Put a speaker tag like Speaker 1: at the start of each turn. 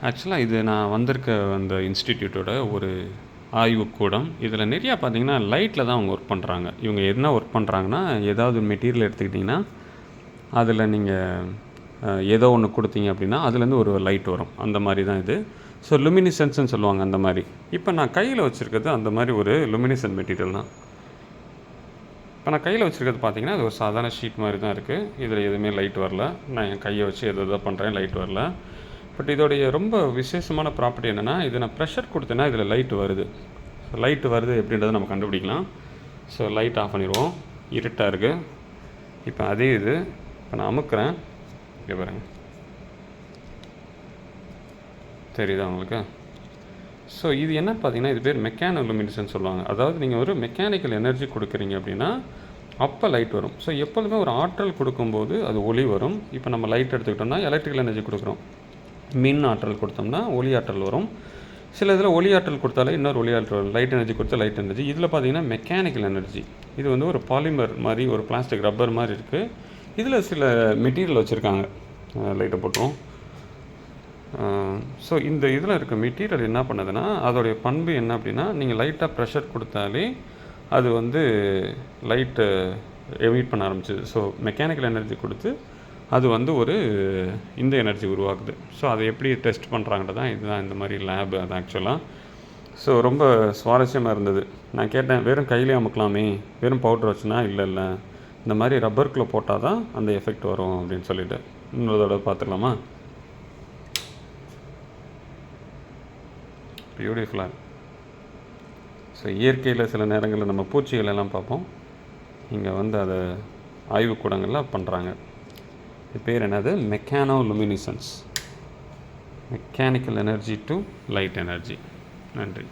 Speaker 1: ஆக்சுவலாக இது நான் வந்திருக்க அந்த இன்ஸ்டிடியூட்டோட ஒரு ஆய்வுக்கூடம். இதில் நிறையா பார்த்தீங்கன்னா லைட்டில் தான் அவங்க ஒர்க் பண்ணுறாங்க. இவங்க என்ன ஒர்க் பண்ணுறாங்கன்னா, ஏதாவது மெட்டீரியல் எடுத்துக்கிட்டிங்கன்னா, அதில் நீங்கள் ஏதோ ஒன்று கொடுத்தீங்க அப்படின்னா அதுலேருந்து ஒரு லைட் வரும். அந்த மாதிரி தான் இது. ஸோ லுமினிசென்ஸ்ன்னு சொல்லுவாங்க அந்த மாதிரி. இப்போ நான் கையில் வச்சுருக்கிறது அந்த மாதிரி ஒரு லுமினிசென்ட் மெட்டீரியல் தான். இப்போ நான் கையில் வச்சுருக்கிறது பார்த்தீங்கன்னா அது ஒரு சாதாரண ஷீட் மாதிரி தான் இருக்குது. இதில் எதுவுமே லைட் வரல. நான் என் கையை வச்சு எதோ பண்ணுறேன், லைட் வரல. பட் இதோடைய ரொம்ப விசேஷமான ப்ராப்பர்ட்டி என்னென்னா, இது நான் ப்ரெஷர் கொடுத்தேன்னா இதில் லைட்டு வருது. ஸோ லைட்டு வருது எப்படின்றத நம்ம கண்டுபிடிக்கலாம். ஸோ லைட் ஆஃப் பண்ணிடுவோம். இருட்டாக இருக்குது. இப்போ அதே இது இப்போ நான் அமுக்கிறேன். இங்கே பாருங்கள், தெரியுதா உங்களுக்கு? ஸோ இது என்னன்னு பார்த்தீங்கன்னா, இது பேர் மெக்கானோ லுமினிசன்ஸ் சொல்லுவாங்க. அதாவது நீங்கள் ஒரு மெக்கானிக்கல் எனர்ஜி கொடுக்குறீங்க அப்படின்னா அப்போ லைட் வரும். ஸோ எப்பொழுதுமே ஒரு ஆற்றல் கொடுக்கும்போது அது ஒளி வரும். இப்போ நம்ம லைட் எடுத்துக்கிட்டோம்னா எலக்ட்ரிக்கல் எனர்ஜி கொடுக்குறோம். மின் ஆற்றல் கொடுத்தோம்னா ஒளி ஆற்றல் வரும். சில இதில் ஒளி ஆற்றல் கொடுத்தாலே இன்னொரு ஒளி ஆற்றல் வரும். லைட் எனர்ஜி கொடுத்தா லைட் எனர்ஜி. இதில் பார்த்தீங்கன்னா மெக்கானிக்கல் எனர்ஜி. இது வந்து ஒரு பாலிமர் மாதிரி, ஒரு பிளாஸ்டிக் ரப்பர் மாதிரி இருக்குது. இதில் சில மெட்டீரியல் வச்சுருக்காங்க. லைட்டை போட்டுரும். ஸோ இந்த இதில் இருக்க மெட்டீரியல் என்ன பண்ணுதுன்னா, அதோடைய பண்பு என்ன அப்படின்னா, நீங்கள் லைட்டாக ப்ரெஷர் கொடுத்தாலே அது வந்து லைட்டு எமிட் பண்ண ஆரம்பிச்சிது. ஸோ மெக்கானிக்கல் எனர்ஜி கொடுத்து அது வந்து ஒரு இந்த எனர்ஜி உருவாக்குது. ஸோ அதை எப்படி டெஸ்ட் பண்ணுறாங்கன்றது தான் இதுதான் இந்த மாதிரி லேபு அது ஆக்சுவலாக. ஸோ ரொம்ப சுவாரஸ்யமாக இருந்தது. நான் கேட்டேன், வெறும் கையிலே அமுக்கலாமே, வெறும் பவுட்ரு வச்சுனா இல்லை இந்த மாதிரி ரப்பருக்குள்ளே போட்டால் தான் அந்த எஃபெக்ட் வரும் அப்படின்னு சொல்லிட்டு. இன்னொரு தடவை பார்த்துக்கலாமா? பியூட்டிஃபுல்லாக. ஸோ இயற்கையில் சில நேரங்களில் நம்ம பூச்சிகள் எல்லாம் பார்ப்போம். இங்கே வந்து அதை ஆய்வுக்கூடங்களில் பண்ணுறாங்க. இது பேர் என்னது? Mechanoluminescence. Mechanical energy to light energy. நன்றி.